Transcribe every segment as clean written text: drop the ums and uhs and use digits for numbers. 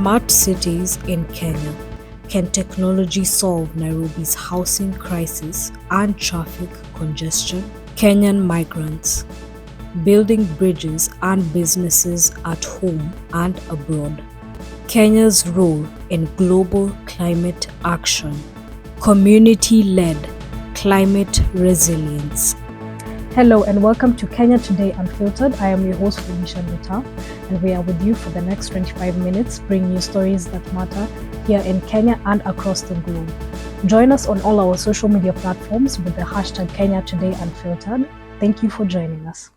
Smart cities in Kenya. Can technology solve Nairobi's housing crisis and traffic congestion? Kenyan migrants. Building bridges and businesses at home and abroad. Kenya's role in global climate action. Community-led climate resilience. Hello and welcome to Kenya Today Unfiltered. I am your host Felicia, and we are with you for the next 25 minutes, bringing you stories that matter here in Kenya and across the globe. Join us on all our social media platforms with the hashtag Kenya Today Unfiltered. Thank you for joining us.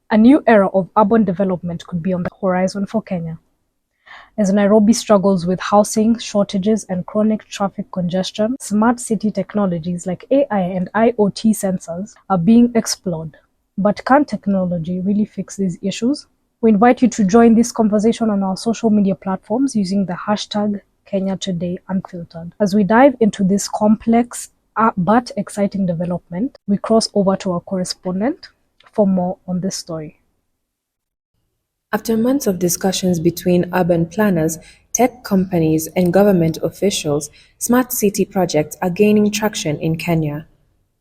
A new era of urban development could be on the horizon for Kenya. As Nairobi struggles with housing shortages and chronic traffic congestion, smart city technologies like AI and IoT sensors are being explored. But can technology really fix these issues? We invite you to join this conversation on our social media platforms using the hashtag Kenya Today Unfiltered. As we dive into this complex but exciting development, we cross over to our correspondent for more on this story. After months of discussions between urban planners, tech companies, and government officials, smart city projects are gaining traction in Kenya.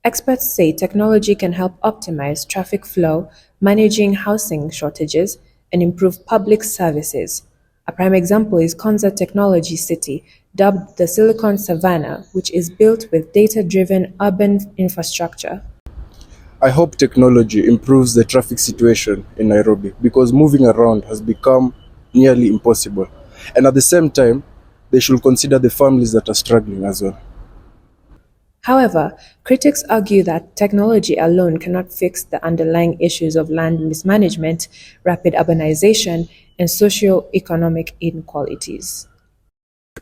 Experts say technology can help optimize traffic flow, managing housing shortages, and improve public services. A prime example is Konza Technology City, dubbed the Silicon Savannah, which is built with data-driven urban infrastructure. I hope technology improves the traffic situation in Nairobi because moving around has become nearly impossible. And at the same time, they should consider the families that are struggling as well. However, critics argue that technology alone cannot fix the underlying issues of land mismanagement, rapid urbanization, and socio-economic inequalities.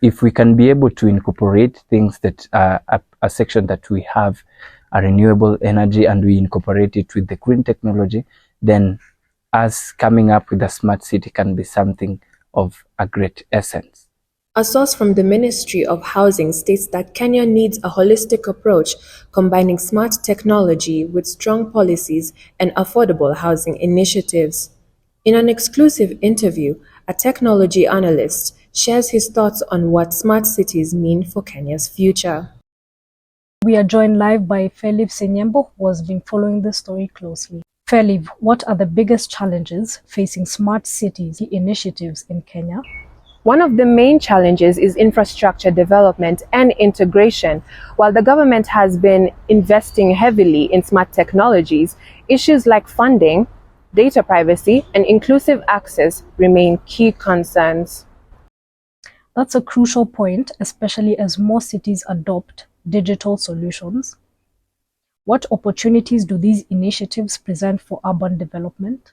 If we can be able to incorporate things that a section that we have a renewable energy and we incorporate it with the green technology, then us coming up with a smart city can be something of a great essence. A source from the Ministry of Housing states that Kenya needs a holistic approach combining smart technology with strong policies and affordable housing initiatives. In an exclusive interview, a technology analyst shares his thoughts on what smart cities mean for Kenya's future. We are joined live by Felicia, who has been following the story closely. Felicia, what are the biggest challenges facing smart cities initiatives in Kenya? One of the main challenges is infrastructure development and integration. While the government has been investing heavily in smart technologies, issues like funding, data privacy, and inclusive access remain key concerns. That's a crucial point, especially as more cities adopt digital solutions. What opportunities do these initiatives present for urban development?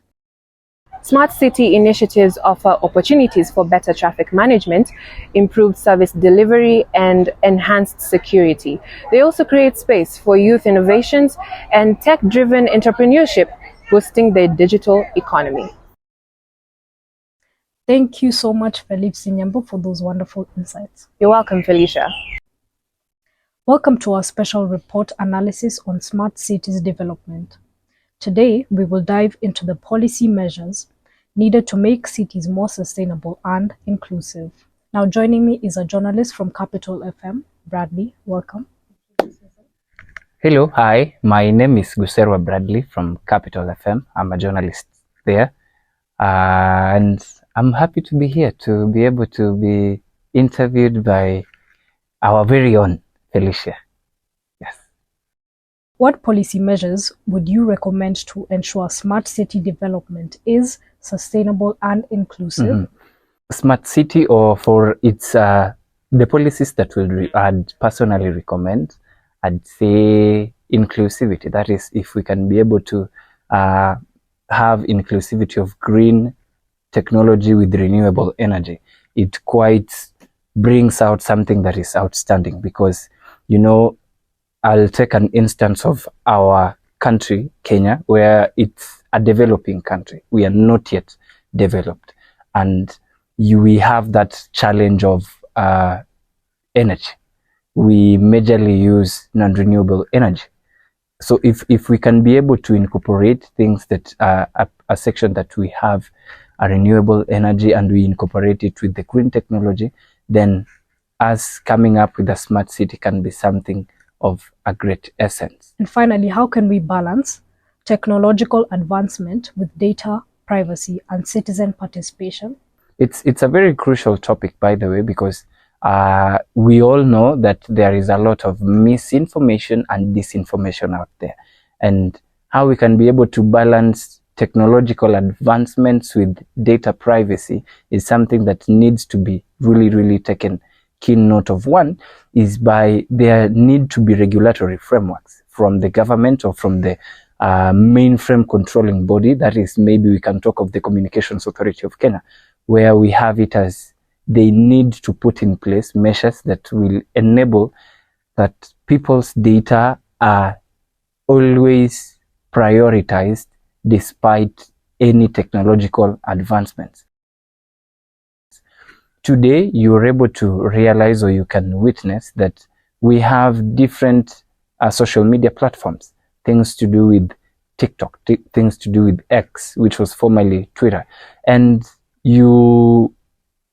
Smart city initiatives offer opportunities for better traffic management, improved service delivery, and enhanced security. They also create space for youth innovations and tech-driven entrepreneurship, boosting the digital economy. Thank you so much, Felicia, for those wonderful insights. You're welcome, Felicia. Welcome to our special report analysis on smart cities development. Today, we will dive into the policy measures needed to make cities more sustainable and inclusive. Now, joining me is a journalist from Capital FM, Bradley. Welcome. Hello, hi. My name is Guserwa Bradley from Capital FM. I'm a journalist there. And I'm happy to be here to be able to be interviewed by our very own Felicia. Yes. What policy measures would you recommend to ensure smart city development is sustainable and inclusive? Smart city, or for its the policies that I'd personally recommend, I'd say inclusivity. That is, if we can be able to have inclusivity of green technology with renewable energy, it quite brings out something that is outstanding. Because, you know, I'll take an instance of our country, Kenya, where it's a developing country. We are not yet developed. And we have that challenge of energy. We majorly use non-renewable energy. So if we can be able to incorporate things that a section that we have a renewable energy and we incorporate it with the green technology, then us coming up with a smart city can be something of a great essence. And finally, how can we balance technological advancement with data privacy and citizen participation? It's a very crucial topic, by the way, because we all know that there is a lot of misinformation and disinformation out there, and how we can be able to balance technological advancements with data privacy is something that needs to be really taken keen note of. One is by there need to be regulatory frameworks from the government or from the mainframe controlling body. That is, maybe we can talk of the Communications Authority of Kenya, where we have it as they need to put in place measures that will enable that people's data are always prioritized despite any technological advancements. Today, you're able to realize, or you can witness, that we have different social media platforms, things to do with TikTok, things to do with X, which was formerly Twitter. And you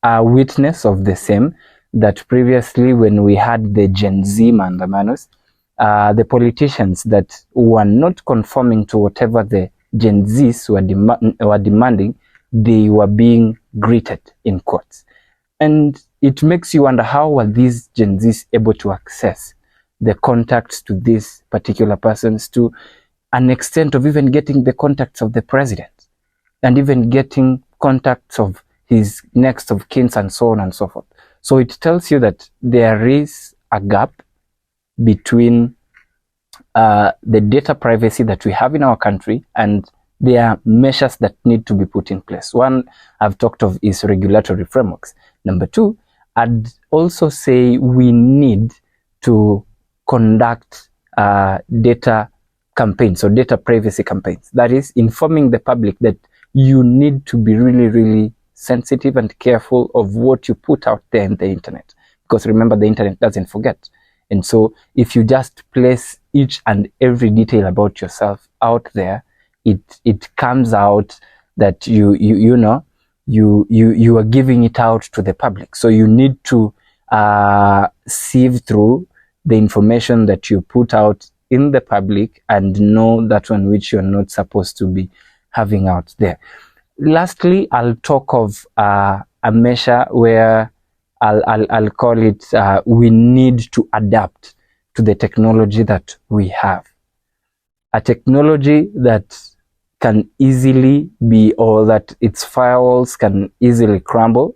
are witness of the same, that previously when we had the Gen Z mandamanos, the politicians that were not conforming to whatever the Gen Zs were demanding, they were being greeted in courts. And it makes you wonder, how were these Gen Zs able to access the contacts to these particular persons, to an extent of even getting the contacts of the president and even getting contacts of his next of kin and so on and so forth. So it tells you that there is a gap between the data privacy that we have in our country, and there are measures that need to be put in place. One I've talked of is regulatory frameworks. Number two, I'd also say we need to conduct data campaigns or data privacy campaigns. That is, informing the public that you need to be really sensitive and careful of what you put out there in the internet. Because remember, the internet doesn't forget. And so if you just place each and every detail about yourself out there, it comes out that you know you are giving it out to the public. So you need to sieve through the information that you put out in the public and know that one which you're not supposed to be having out there. Lastly, I'll talk of a measure where I'll call it we need to adapt to the technology that we have. A technology that can easily be, or that its firewalls can easily crumble.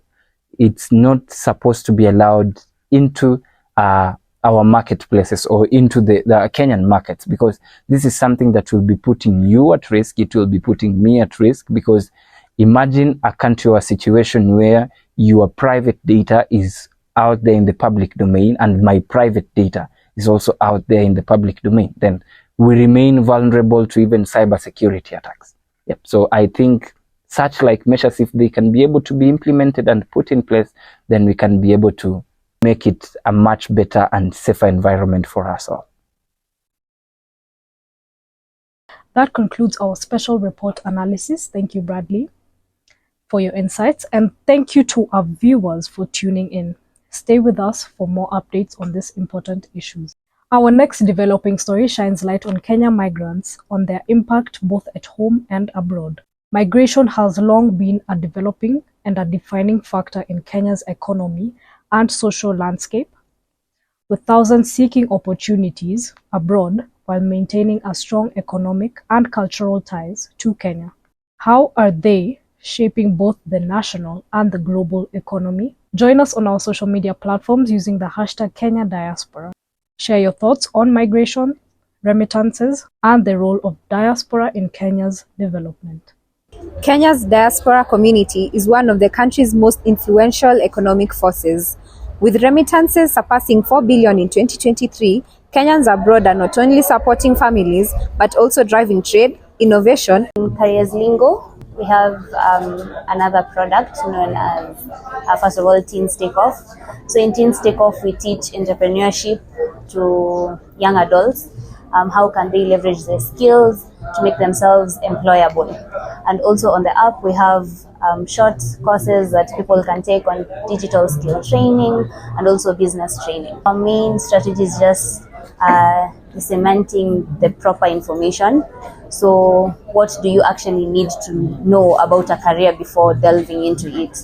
It's not supposed to be allowed into our marketplaces or into the Kenyan markets, because this is something that will be putting you at risk. It will be putting me at risk, because imagine a country or a situation where your private data is out there in the public domain and my private data is also out there in the public domain. Then we remain vulnerable to even cybersecurity attacks. Yep. So I think such like measures, if they can be able to be implemented and put in place, then we can be able to make it a much better and safer environment for us all. That concludes our special report analysis. Thank you, Bradley, for your insights, and thank you to our viewers for tuning in. Stay with us for more updates on these important issues. Our next developing story shines light on Kenyan migrants, on their impact both at home and abroad. Migration has long been a developing and a defining factor in Kenya's economy and social landscape, with thousands seeking opportunities abroad while maintaining a strong economic and cultural ties to Kenya. How are they shaping both the national and the global economy? Join us on our social media platforms using the hashtag #KenyaDiaspora. Share your thoughts on migration, remittances, and the role of diaspora in Kenya's development. Kenya's diaspora community is one of the country's most influential economic forces. With remittances surpassing 4 billion in 2023, Kenyans abroad are not only supporting families but also driving trade, innovation, in careers lingo, we have another product known as, first of all, Teens Take Off. So in Teens Take Off, we teach entrepreneurship to young adults. How can they leverage their skills to make themselves employable? And also on the app, we have short courses that people can take on digital skill training and also business training. Our main strategy is just cementing the proper information. So what do you actually need to know about a career before delving into it?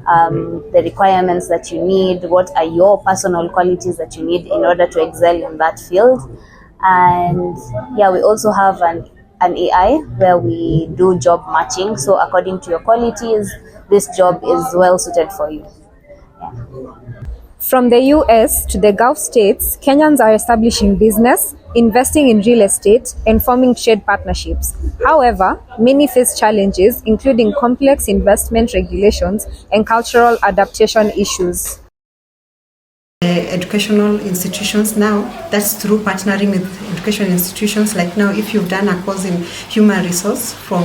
The requirements that you need, what are your personal qualities that you need in order to excel in that field. And yeah, we also have an AI where we do job matching. So according to your qualities, this job is well suited for you. From the US to the Gulf states, Kenyans are establishing business, investing in real estate, and forming trade partnerships. However, many face challenges, including complex investment regulations and cultural adaptation issues. Educational institutions now, that's through partnering with education institutions. Like now, if you've done a course in human resource from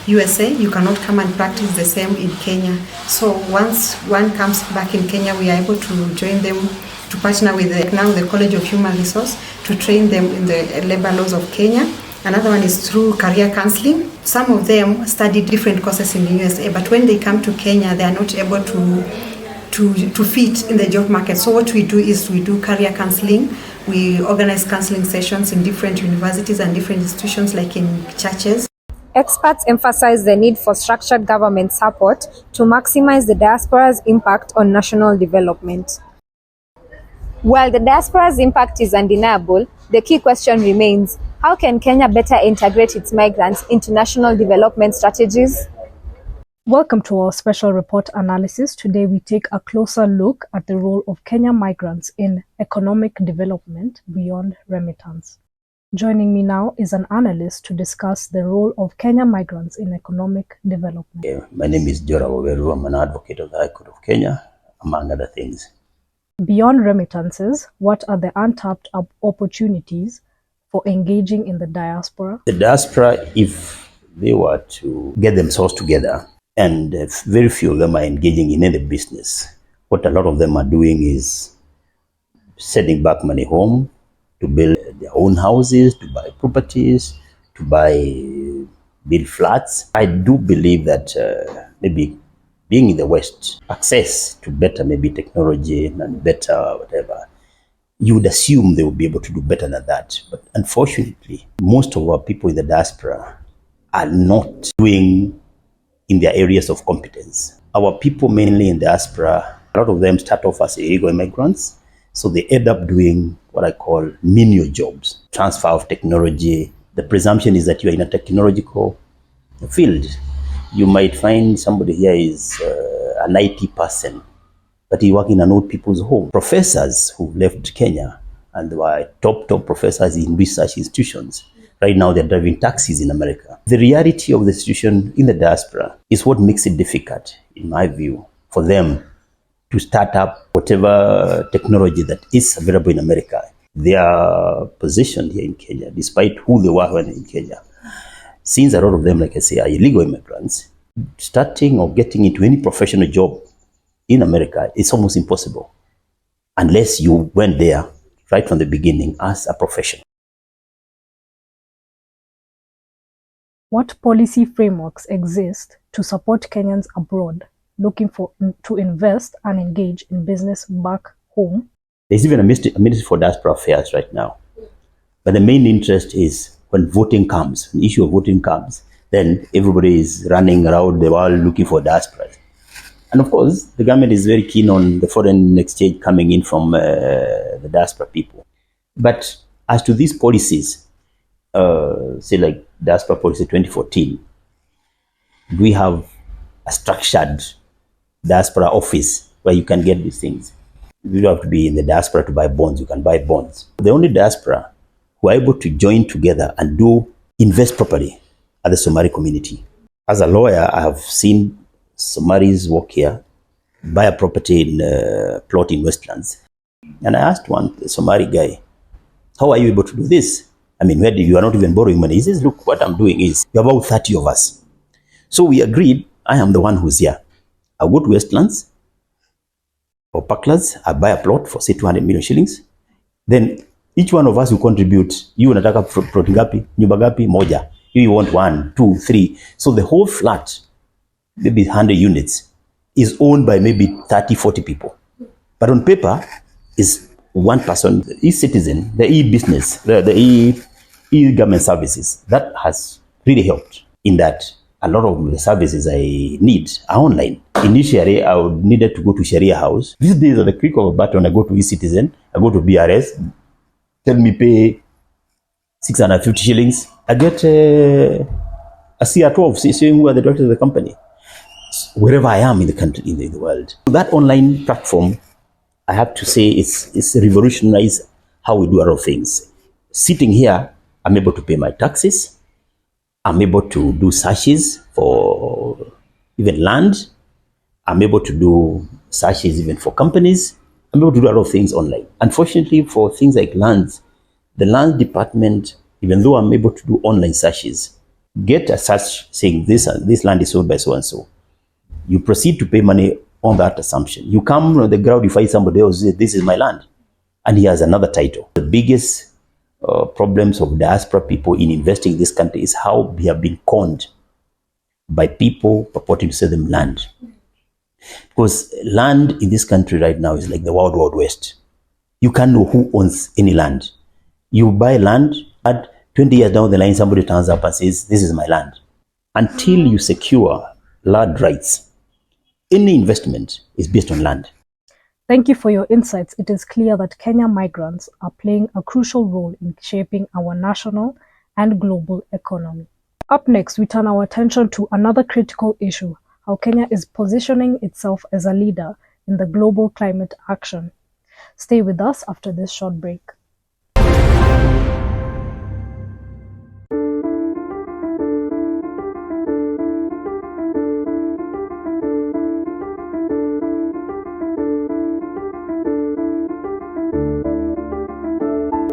USA, you cannot come and practice the same in Kenya. So once one comes back in Kenya, we are able to join them to partner with the College of Human Resource to train them in the labor laws of Kenya. Another one is through career counseling. Some of them study different courses in the USA, but when they come to Kenya, they are not able to fit in the job market. So what we do is we do career counseling. We organize counseling sessions in different universities and different institutions, like in churches. Experts emphasize the need for structured government support to maximize the diaspora's impact on national development. While the diaspora's impact is undeniable, the key question remains: how can Kenya better integrate its migrants into national development strategies? Welcome to our special report analysis. Today we take a closer look at the role of Kenyan migrants in economic development beyond remittance. Joining me now is an analyst to discuss the role of Kenyan migrants in economic development. My name is Jora Waweru. I'm an advocate of the High Court of Kenya, among other things. Beyond remittances, what are the untapped opportunities for engaging in the diaspora? The diaspora, if they were to get themselves together, and very few of them are engaging in any business, what a lot of them are doing is sending back money home to build their own houses, to buy properties, to build flats. I do believe that maybe being in the West, access to better maybe technology and better whatever, you would assume they would be able to do better than that. But unfortunately, most of our people in the diaspora are not doing in their areas of competence. Our people mainly in diaspora, a lot of them start off as illegal immigrants. So they end up doing what I call menial jobs, transfer of technology. The presumption is that you're in a technological field. You might find somebody here is an IT person, but he works in an old people's home. Professors who left Kenya and were top professors in research institutions, right now they're driving taxis in America. The reality of the situation in the diaspora is what makes it difficult, in my view, for them to start up whatever technology that is available in America. They are positioned here in Kenya, despite who they were when in Kenya. Since a lot of them, like I say, are illegal immigrants, starting or getting into any professional job in America is almost impossible unless you went there right from the beginning as a professional. What policy frameworks exist to support Kenyans abroad looking to invest and engage in business back home? There's even a Ministry for Diaspora Affairs right now. But the main interest is when voting comes, when the issue of voting comes, then everybody is running around the world looking for diaspora. And of course, the government is very keen on the foreign exchange coming in from the diaspora people. But as to these policies, say like Diaspora Policy 2014, we have a structured diaspora office where you can get these things. You don't have to be in the diaspora to buy bonds. You can buy bonds. The only diaspora who are able to join together and invest properly are the Somali community. As a lawyer, I have seen Somalis work here, buy a property in a plot in Westlands. And I asked one Somali guy, how are you able to do this? I mean, you are not even borrowing money. He says, look, what I'm doing is, we are about 30 of us. So we agreed, I am the one who's here. I'll go to Westlands or Parklands, I'll buy a plot for say 200 million shillings. Then each one of us will contribute. You unataka plot ngapi, nyumba ngapi, moja. You want 1, 2, 3. So the whole flat, maybe 100 units, is owned by maybe 30, 40 people. But on paper, is one person, the e-citizen, the e-business, the e-government services. That has really helped in that a lot of the services I need are online. Initially, I needed to go to Sharia House. These days, at the click of a button, I go to e-citizen, I go to BRS, tell me pay 650 shillings. I get a CR12 saying who are the directors of the company, wherever I am in the country, in the world. That online platform, I have to say, it's revolutionized how we do a lot of things. Sitting here, I'm able to pay my taxes. I'm able to do searches for even land. I'm able to do searches even for companies. I'm able to do a lot of things online. Unfortunately, for things like lands, the land department, even though I'm able to do online searches, get a search saying this land is sold by so and so. You proceed to pay money on that assumption. You come on the ground, you find somebody else says, this is my land, and he has another title. The biggest problems of diaspora people in investing in this country is how they have been conned by people purporting to sell them land. Because land in this country right now is like the wild, wild west. You can't know who owns any land. You buy land, and 20 years down the line, somebody turns up and says, this is my land. Until you secure land rights, any investment is based on land. Thank you for your insights. It is clear that Kenya migrants are playing a crucial role in shaping our national and global economy. Up next, we turn our attention to another critical issue, how Kenya is positioning itself as a leader in the global climate action. Stay with us after this short break.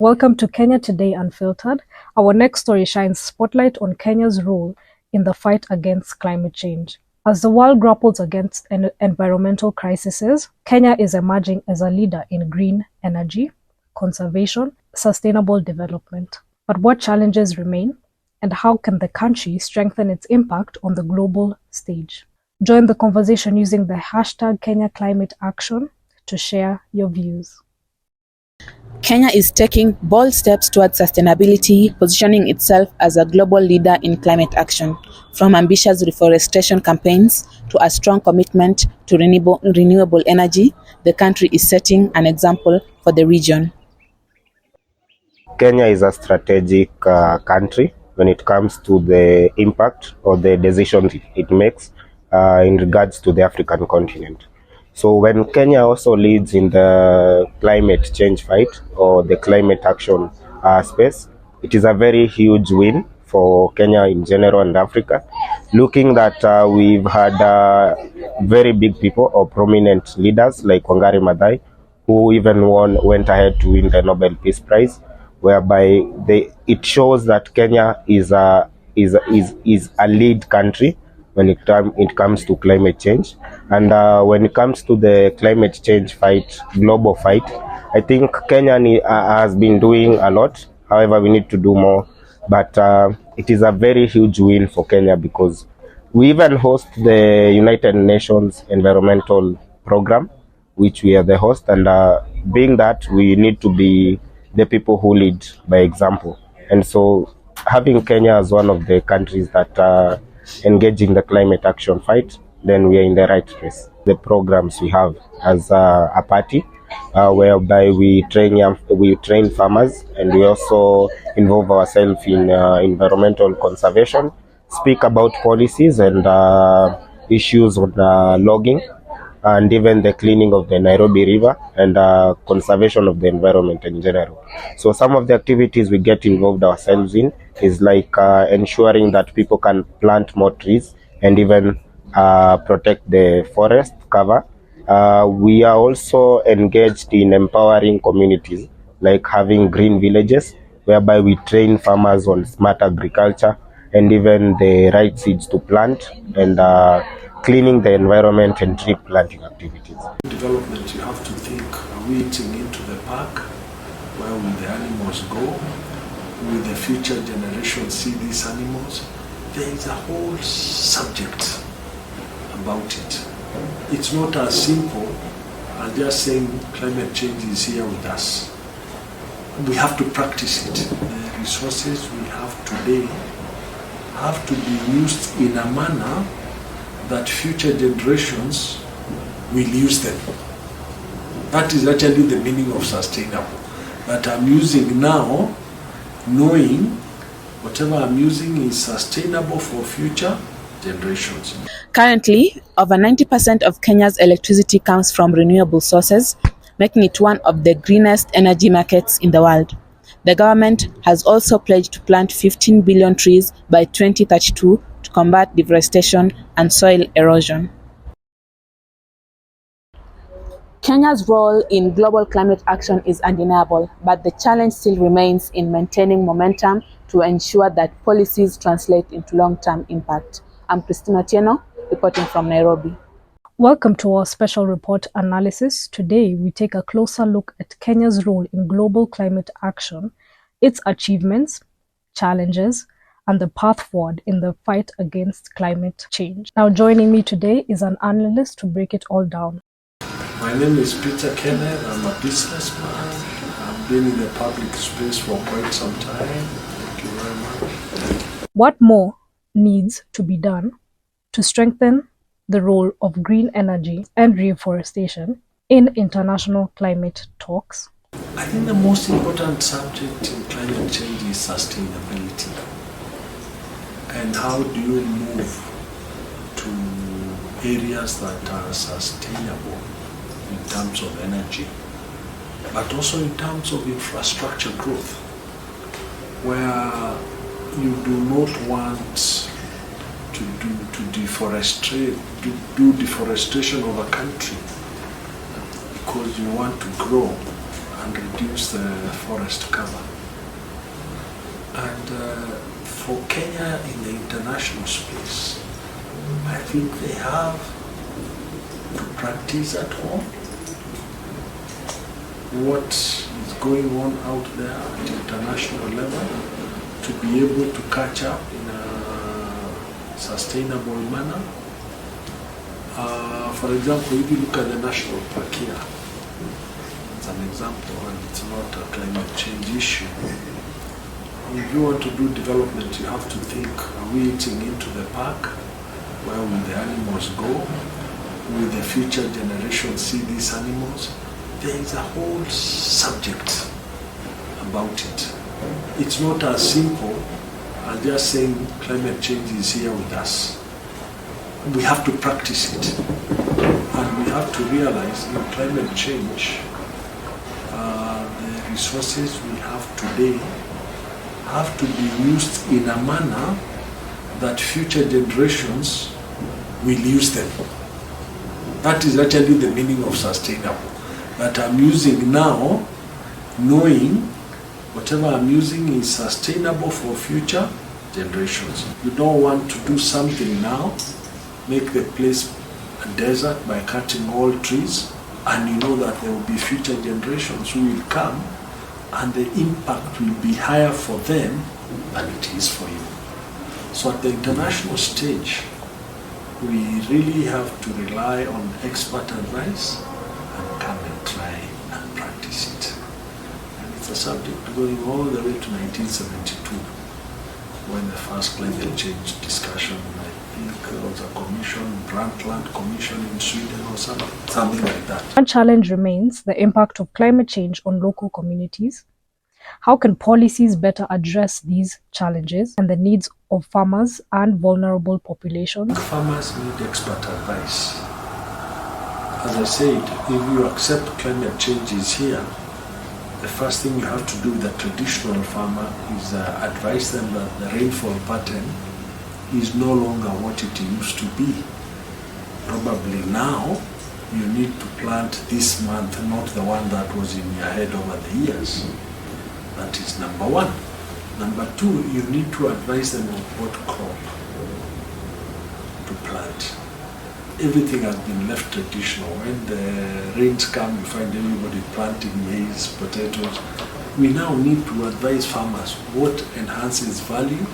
Welcome to Kenya Today Unfiltered. Our next story shines spotlight on Kenya's role in the fight against climate change. As the world grapples against environmental crises, Kenya is emerging as a leader in green energy, conservation, sustainable development. But what challenges remain, and how can the country strengthen its impact on the global stage? Join the conversation using the hashtag #KenyaClimateAction to share your views. Kenya is taking bold steps towards sustainability, positioning itself as a global leader in climate action, from ambitious reforestation campaigns to a strong commitment to renewable energy. The country is setting an example for the region. Kenya is a strategic country when it comes to the impact or the decisions it makes in regards to the African continent. So when Kenya also leads in the climate change fight or the climate action space, it is a very huge win for Kenya in general and Africa. Looking that we've had very big people or prominent leaders like Wangari Maathai, who even went ahead to win the Nobel Peace Prize, whereby it shows that Kenya is a lead country when it comes to climate change. And when it comes to the climate change fight, global fight, I think Kenya has been doing a lot. However, we need to do more. But it is a very huge win for Kenya because we even host the United Nations Environmental Program, which we are the host. And being that, we need to be the people who lead by example. And so having Kenya as one of the countries that engage in the climate action fight, then we are in the right place. The programs we have as a party, whereby we train farmers, and we also involve ourselves in environmental conservation, speak about policies and issues on logging, and even the cleaning of the Nairobi River and conservation of the environment in general. So some of the activities we get involved ourselves in is like ensuring that people can plant more trees and even protect the forest cover. We are also engaged in empowering communities, like having green villages, whereby we train farmers on smart agriculture and even the right seeds to plant, and cleaning the environment and tree planting activities. Development, you have to think, are we eating into the park? Where will the animals go? Will the future generation see these animals? There is a whole subject about it. It's not as simple as just saying climate change is here with us. We have to practice it. The resources we have today have to be used in a manner that future generations will use them. That is actually the meaning of sustainable. That I'm using now, knowing whatever I'm using is sustainable for future generations. Currently, over 90% of Kenya's electricity comes from renewable sources, making it one of the greenest energy markets in the world. The government has also pledged to plant 15 billion trees by 2032 to combat deforestation and soil erosion. Kenya's role in global climate action is undeniable, but the challenge still remains in maintaining momentum to ensure that policies translate into long-term impact. I'm Christina Otieno, reporting from Nairobi. Welcome to our special report analysis. Today, we take a closer look at Kenya's role in global climate action, its achievements, challenges, and the path forward in the fight against climate change. Now, joining me today is an analyst to break it all down. My name is Peter Kenneth. I'm a businessman. I've been in the public space for quite some time. Thank you very much. What more needs to be done to strengthen the role of green energy and reforestation in international climate talks? I think the most important subject in climate change is sustainability. And how do you move to areas that are sustainable in terms of energy, but also in terms of infrastructure growth, where you do not want to do deforestation of a country because you want to grow and reduce the forest cover. And for Kenya in the international space, I think they have to practice at home what is going on out there at international level to be able to catch up in a sustainable manner. For example, if you look at the national park here, it's an example, and it's not a climate change issue. If you want to do development, you have to think, are we eating into the park? Where will the animals go? Will the future generation see these animals? There is a whole subject about it. It's not as simple as just saying climate change is here with us. We have to practice it. And we have to realize in climate change, the resources we have today have to be used in a manner that future generations will use them. That is actually the meaning of sustainable. That I'm using now, knowing whatever I'm using is sustainable for future generations. You don't want to do something now, make the place a desert by cutting all trees, and you know that there will be future generations who will come and the impact will be higher for them than it is for you. So at the international stage, we really have to rely on expert advice and come and try and practice it. And it's a subject going all the way to 1972, when the first climate change discussion, I think there was a commission, Brundtland Commission in Sweden or something like that. One challenge remains the impact of climate change on local communities. How can policies better address these challenges and the needs of farmers and vulnerable populations? Farmers need expert advice. As I said, if you accept climate change is here, the first thing you have to do with the traditional farmer is advise them that the rainfall pattern is no longer what it used to be. Probably now, you need to plant this month, not the one that was in your head over the years. That is number one. Number two, you need to advise them on what crop to plant. Everything has been left traditional. When the rains come, you find everybody planting maize, potatoes. We now need to advise farmers what enhances value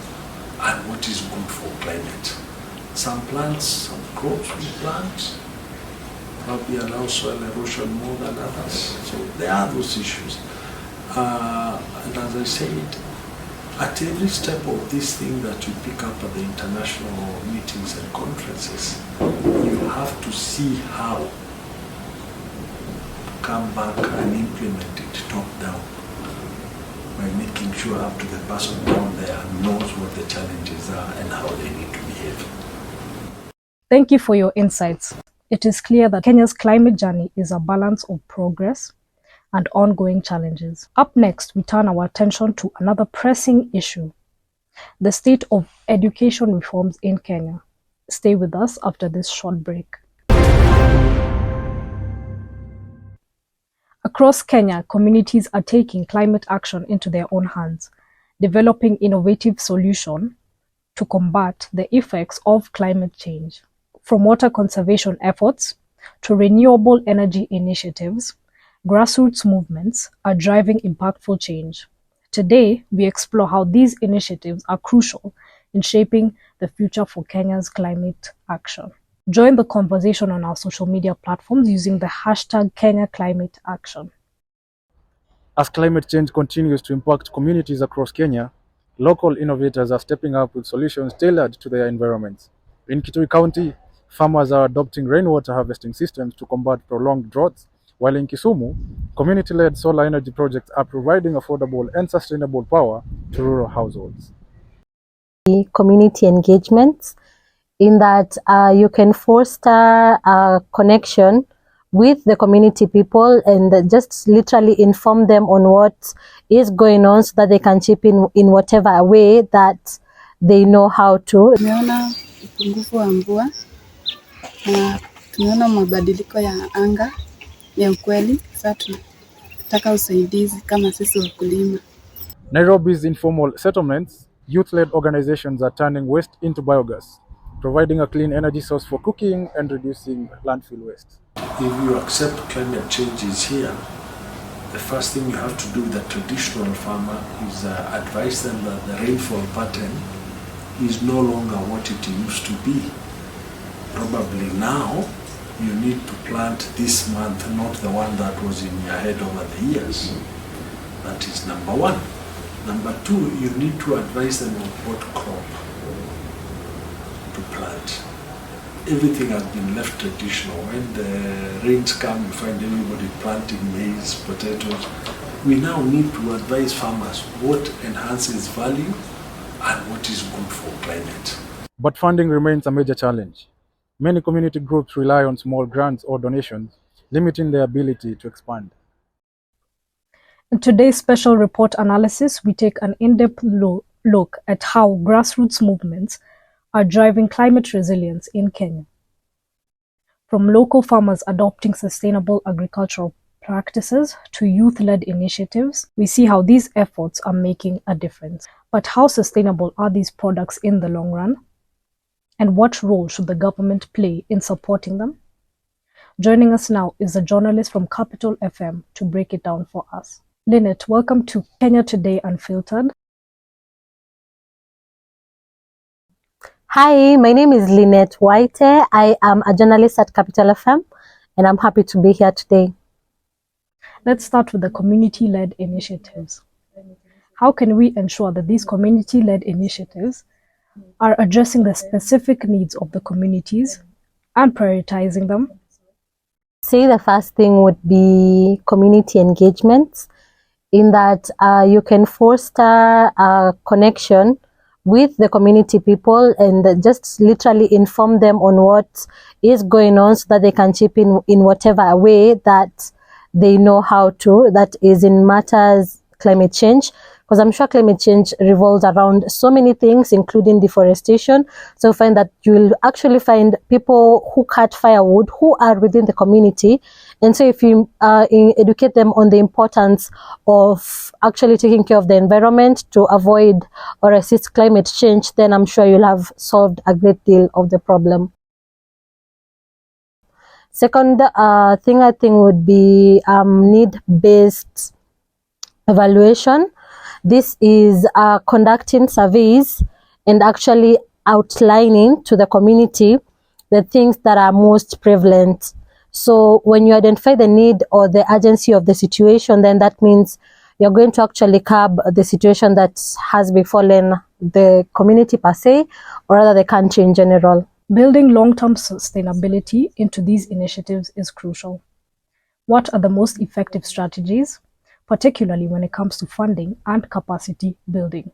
and what is good for climate. Some plants, some crops we plant probably allow soil erosion more than others. So there are those issues. And as I said, at every step of this thing that you pick up at the international meetings and conferences, you have to see how to come back and implement it top down by making sure up to the person down there knows what the challenges are and how they need to behave. Thank you for your insights. It is clear that Kenya's climate journey is a balance of progress and ongoing challenges. Up next, we turn our attention to another pressing issue, the state of education reforms in Kenya. Stay with us after this short break. Across Kenya, communities are taking climate action into their own hands, developing innovative solutions to combat the effects of climate change. From water conservation efforts to renewable energy initiatives, grassroots movements are driving impactful change. Today, we explore how these initiatives are crucial in shaping the future for Kenya's climate action. Join the conversation on our social media platforms using the hashtag #KenyaClimateAction. As climate change continues to impact communities across Kenya, local innovators are stepping up with solutions tailored to their environments. In Kitui County, farmers are adopting rainwater harvesting systems to combat prolonged droughts, while in Kisumu, community-led solar energy projects are providing affordable and sustainable power to rural households. Community engagements, in that you can foster a connection with the community people and just literally inform them on what is going on so that they can chip in whatever way that they know how to. Tumeona upungufu wa mvua na tumeona mabadiliko ya anga ya ukweli. Sasa tunataka usaidizi kama sisi wakulima. Nairobi's informal settlements, youth-led organizations are turning waste into biogas, providing a clean energy source for cooking and reducing landfill waste. If you accept climate change is here, the first thing you have to do with the traditional farmer is advise them that the rainfall pattern is no longer what it used to be. Probably now you need to plant this month, not the one that was in your head over the years. That is number one. Number two, you need to advise them on what crop to plant. Everything has been left traditional. When the rains come, you find everybody planting maize, potatoes. We now need to advise farmers what enhances value and what is good for climate. But funding remains a major challenge. Many community groups rely on small grants or donations, limiting their ability to expand. In today's special report analysis, we take an in-depth look at how grassroots movements are driving climate resilience in Kenya. From local farmers adopting sustainable agricultural practices to youth-led initiatives, we see how these efforts are making a difference. But how sustainable are these products in the long run? And what role should the government play in supporting them? Joining us now is a journalist from Capital FM to break it down for us. Lynette, welcome to Kenya Today Unfiltered. Hi, my name is Lynette White. I am a journalist at Capital FM and I'm happy to be here today. Let's start with the community-led initiatives. How can we ensure that these community-led initiatives are addressing the specific needs of the communities and prioritizing them? Say the first thing would be community engagements, in that you can foster a connection with the community people and just literally inform them on what is going on so that they can chip in whatever way that they know how to, that is in matters climate change. Because I'm sure climate change revolves around so many things, including deforestation. So find that you will actually find people who cut firewood who are within the community And so if you educate them on the importance of actually taking care of the environment to avoid or resist climate change, then I'm sure you'll have solved a great deal of the problem. Second thing I think would be need-based evaluation. This is conducting surveys and actually outlining to the community the things that are most prevalent. So when you identify the need or the urgency of the situation, then that means you're going to actually curb the situation that has befallen the community per se, or rather the country in general. Building long-term sustainability into these initiatives is crucial. What are the most effective strategies, particularly when it comes to funding and capacity building?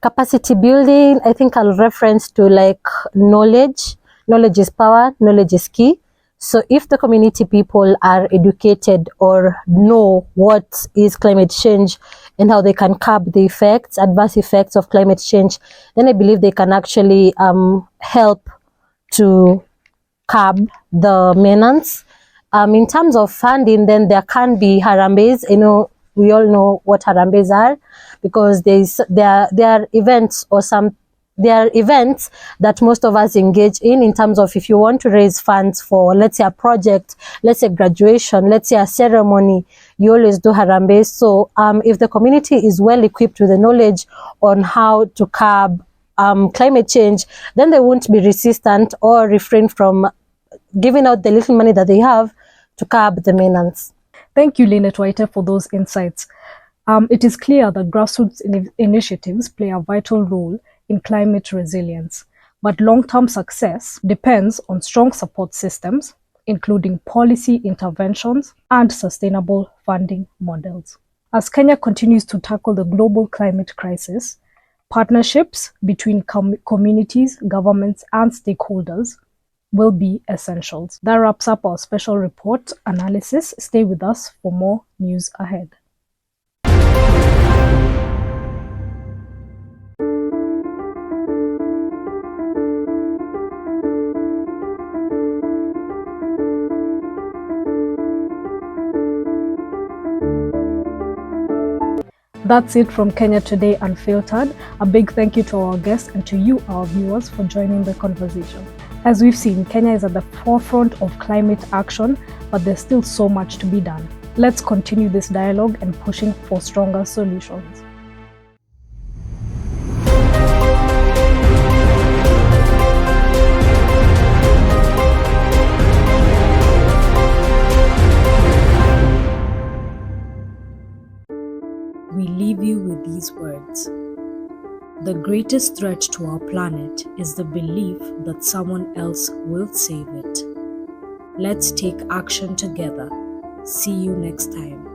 Capacity building, I think I'll reference to like knowledge. Knowledge is power, knowledge is key. So if the community people are educated or know what is climate change and how they can curb the effects, adverse effects of climate change, then I believe they can actually help to curb the menace. In terms of funding, then there can be harambees. We all know what harambees are, because there are events that most of us engage in terms of, if you want to raise funds for, let's say, a project, let's say graduation, let's say a ceremony, you always do harambees. So if the community is well equipped with the knowledge on how to curb climate change, then they won't be resistant or refrain from giving out the little money that they have to curb the menace. Thank you, Lynette White, for those insights. It is clear that grassroots initiatives play a vital role in climate resilience, but long-term success depends on strong support systems, including policy interventions and sustainable funding models. As Kenya continues to tackle the global climate crisis, partnerships between communities, governments, and stakeholders will be essentials. That wraps up our special report analysis. Stay with us for more news ahead. That's it from Kenya Today Unfiltered. A big thank you to our guests and to you, our viewers, for joining the conversation. As we've seen, Kenya is at the forefront of climate action, but there's still so much to be done. Let's continue this dialogue and pushing for stronger solutions. We leave you with these words. The greatest threat to our planet is the belief that someone else will save it. Let's take action together. See you next time.